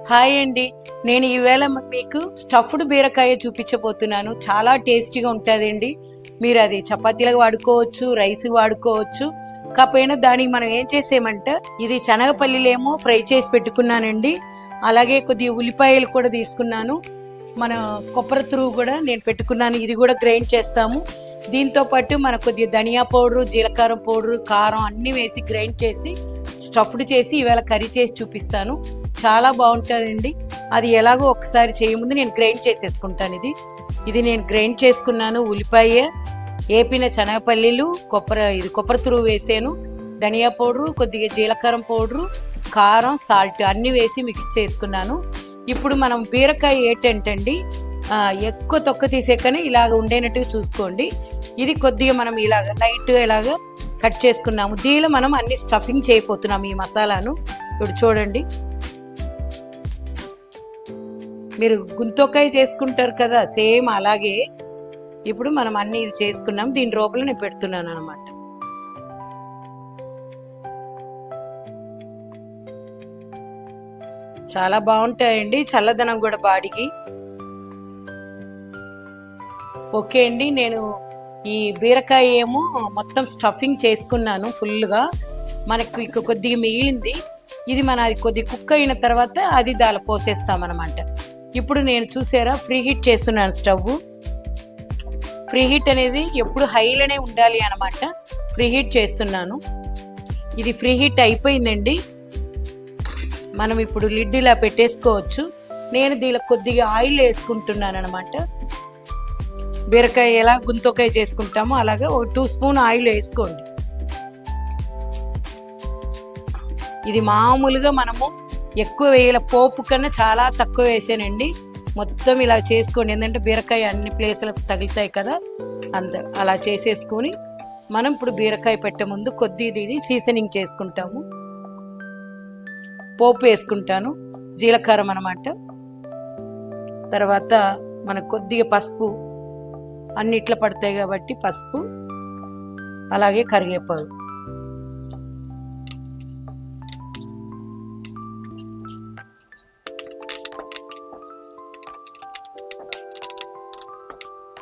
Hi అండి. నేను ఈవేళ మీకు స్టఫ్డ్ బీరకాయ చూపించబోతున్నాను. చాలా టేస్టీగా ఉంటుందండి. మీరు అది చపాతీలకు వాడుకోవచ్చు, రైస్ వాడుకోవచ్చు. కాకపోయినా దానికి మనం ఏం చేసామంటే, ఇది శనగపల్లిలేమో ఫ్రై చేసి పెట్టుకున్నానండి. అలాగే కొద్దిగా ఉల్లిపాయలు కూడా తీసుకున్నాను. మన కొబ్బరి తురుగు కూడా నేను పెట్టుకున్నాను. ఇది కూడా గ్రైండ్ చేస్తాము. దీంతో పాటు మన కొద్దిగా ధనియా పౌడరు, జీలకర్ర పౌడరు, కారం అన్నీ వేసి గ్రైండ్ చేసి స్టఫ్డ్ చేసి ఈవేళ కర్రీ చేసి చూపిస్తాను. చాలా బాగుంటుందండి. అది ఎలాగో ఒకసారి చేయముందు నేను గ్రైండ్ చేసేసుకుంటాను. ఇది నేను గ్రైండ్ చేసుకున్నాను. ఉల్లిపాయ, ఏపిన శనగపల్లీలు, కొబ్బరి తురుగు వేసాను, ధనియా పౌడరు, కొద్దిగా జీలకర్ర పౌడరు, కారం, సాల్ట్ అన్నీ వేసి మిక్స్ చేసుకున్నాను. ఇప్పుడు మనం బీరకాయ ఏంటంటండి, ఎక్కువ తొక్క తీసేకనే ఇలాగ ఉండేనట్టుగా చూసుకోండి. ఇది కొద్దిగా మనం ఇలాగ లైట్గా ఇలాగ కట్ చేసుకున్నాము. దీనిలో మనం అన్ని స్టఫింగ్ చేయబోతున్నాము ఈ మసాలాను. ఇప్పుడు చూడండి, మీరు గుంతొక్కాయ చేసుకుంటారు కదా, సేమ్ అలాగే ఇప్పుడు మనం అన్ని ఇది చేసుకున్నాం. దీని లోపల నేను పెడుతున్నాను అనమాట. చాలా బాగుంటాయండి, చల్లదనం కూడా బాడీకి. ఓకే అండి, నేను ఈ బీరకాయ ఏమో మొత్తం స్టఫింగ్ చేసుకున్నాను ఫుల్గా. మనకు ఇక కొద్దిగా మిగిలింది. ఇది మన అది కొద్దిగా కుక్ అయిన తర్వాత అది దానిలో పోసేస్తామన్నమాట. ఇప్పుడు నేను చూసారా ఫ్రీ హీట్ చేస్తున్నాను స్టవ్. ఫ్రీ హీట్ అనేది ఎప్పుడు హైలోనే ఉండాలి అన్నమాట. ఫ్రీ హీట్ చేస్తున్నాను. ఇది ఫ్రీ హీట్ అయిపోయిందండి. మనం ఇప్పుడు లిడ్ ఇలా పెట్టేసుకోవచ్చు. నేను దీనిలో కొద్దిగా ఆయిల్ వేసుకుంటున్నాను అనమాట. బీరకాయ ఎలా గుంతొక్కాయ చేసుకుంటామో అలాగే ఒక 2 స్పూన్ ఆయిల్ వేసుకోండి. ఇది మామూలుగా మనము ఎక్కువ వేయాల, పోపు కన్నా చాలా తక్కువ వేసానండి. మొత్తం ఇలా చేసుకోండి, ఎందుకంటే బీరకాయ అన్ని ప్లేసులకు తగులుతాయి కదా, అలా చేసేసుకొని మనం ఇప్పుడు బీరకాయ పెట్టే ముందు కొద్దిగా దీన్ని సీజనింగ్ చేసుకుంటాము. పోపు వేసుకుంటాను, జీలకర్ర అన్నమాట. తర్వాత మనకు కొద్దిగా పసుపు, అన్నిట్లో పడతాయి కాబట్టి పసుపు, అలాగే కరివేపాకు.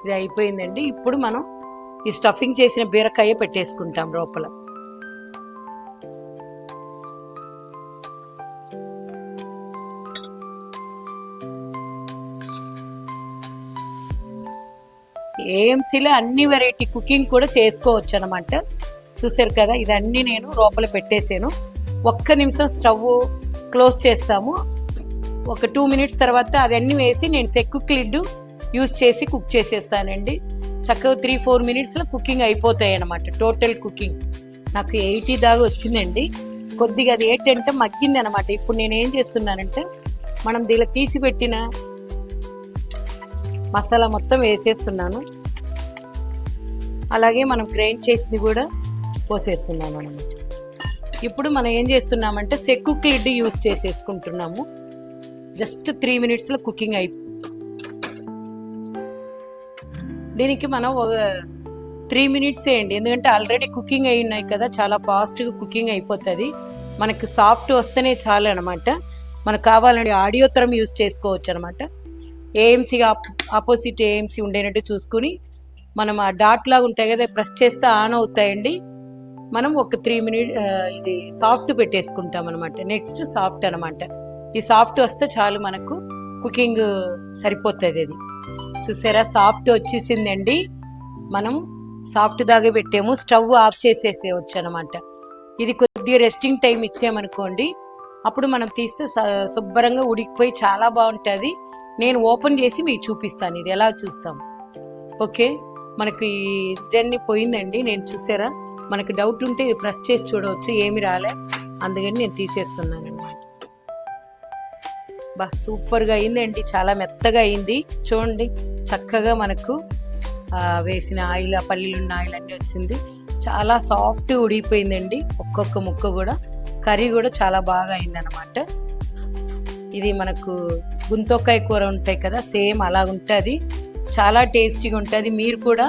ఇది అయిపోయిందండి. ఇప్పుడు మనం ఈ స్టఫింగ్ చేసిన బీరకాయ పెట్టేసుకుంటాం లోపల. ఏఎంసీలో అన్ని వెరైటీ కుకింగ్ కూడా చేసుకోవచ్చు అనమాట. చూసారు కదా, ఇదన్నీ నేను లోపల పెట్టేసాను. 1 నిమిషం స్టవ్ క్లోజ్ చేస్తాము. ఒక 2 మినిట్స్ తర్వాత అదన్నీ వేసి నేను సెక్కుక్ లిడ్ యూజ్ చేసి కుక్ చేసేస్తానండి. చక్కగా 3-4 మినిట్స్లో కుకింగ్ అయిపోతాయి అన్నమాట. టోటల్ కుకింగ్ నాకు 80 దాకా వచ్చిందండి. కొద్దిగా అది ఏంటంటే మగ్గింది అనమాట. ఇప్పుడు నేను ఏం చేస్తున్నానంటే, మనం దీనిలో తీసి పెట్టిన మసాలా మొత్తం వేసేస్తున్నాను. అలాగే మనం గ్రైండ్ చేసింది కూడా పోసేస్తున్నాము అన్నమాట. ఇప్పుడు మనం ఏం చేస్తున్నామంటే సెక్కుక్ లిడ్ యూజ్ చేసేసుకుంటున్నాము. జస్ట్ 3 మినిట్స్లో కుకింగ్ దీనికి మనం ఒక 3 మినిట్స్ వేయండి, ఎందుకంటే ఆల్రెడీ కుకింగ్ అయి ఉన్నాయి కదా, చాలా ఫాస్ట్గా కుకింగ్ అయిపోతుంది. మనకు సాఫ్ట్ వస్తేనే చాలు అనమాట. మనకు కావాలంటే ఆడియో తరం యూజ్ చేసుకోవచ్చు అనమాట. ఏఎంసీ ఆపోజిట్ ఏఎంసీ ఉండేటట్టు చూసుకుని మనం ఆ డాట్ లాగా ఉంటాయి కదా, ప్రెస్ చేస్తే ఆన్ అవుతాయండి. మనం ఒక 3 మినిట్ ఇది సాఫ్ట్ పెట్టేసుకుంటాం అనమాట. నెక్స్ట్ సాఫ్ట్ అనమాట. ఈ సాఫ్ట్ వస్తే చాలు, మనకు కుకింగ్ సరిపోతుంది. అది చూసారా, సాఫ్ట్ వచ్చేసిందండి. మనం సాఫ్ట్ దాకా పెట్టాము. స్టవ్ ఆఫ్ చేసేసేయచ్చు అనమాట. ఇది కొద్దిగా రెస్టింగ్ టైం ఇచ్చామనుకోండి, అప్పుడు మనం తీస్తే శుభ్రంగా ఉడికిపోయి చాలా బాగుంటుంది. నేను ఓపెన్ చేసి మీకు చూపిస్తాను ఇది ఎలా చూస్తాం. ఓకే, మనకి ఇదన్నీ పోయిందండి. నేను చూసారా, మనకు డౌట్ ఉంటే ప్రెస్ చేసి చూడవచ్చు, ఏమి రాలే, అందుకని నేను తీసేస్తున్నాను అనమాట. సూపర్గా అయిందండి, చాలా మెత్తగా అయింది. చూడండి, చక్కగా మనకు వేసిన ఆయిల్, ఆ పల్లీలు ఉన్న ఆయిల్ అన్నీ వచ్చింది. చాలా సాఫ్ట్ ఉడికిపోయిందండి. ఒక్కొక్క ముక్క కూడా, కర్రీ కూడా చాలా బాగా అయిందనమాట. ఇది మనకు గుంతొక్కాయ కూర ఉంటాయి కదా, సేమ్ అలా ఉంటుంది. చాలా టేస్టీగా ఉంటుంది. మీరు కూడా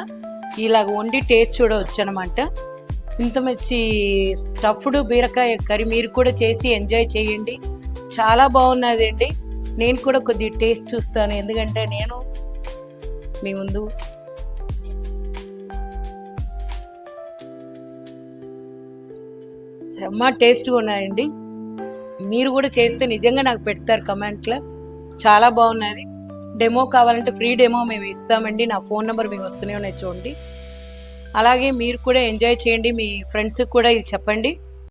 ఇలాగ వండి టేస్ట్ చూడవచ్చు అనమాట. ఇంత మంచి స్టఫ్డ్ బీరకాయ కర్రీ మీరు కూడా చేసి ఎంజాయ్ చేయండి. చాలా బాగున్నదండి. నేను కూడా కొద్దిగా టేస్ట్ చూస్తాను, ఎందుకంటే నేను మీ ముందు అమ్మ టేస్ట్గా ఉన్నాయండి. మీరు కూడా చేస్తే నిజంగా నాకు పెడతారు కమెంట్లో. చాలా బాగున్నది. డెమో కావాలంటే ఫ్రీ డెమో మేము ఇస్తామండి. నా ఫోన్ నెంబర్ మీకు వస్తూనే ఉన్నాయి చూడండి. అలాగే మీరు కూడా ఎంజాయ్ చేయండి, మీ ఫ్రెండ్స్కి కూడా ఇది చెప్పండి.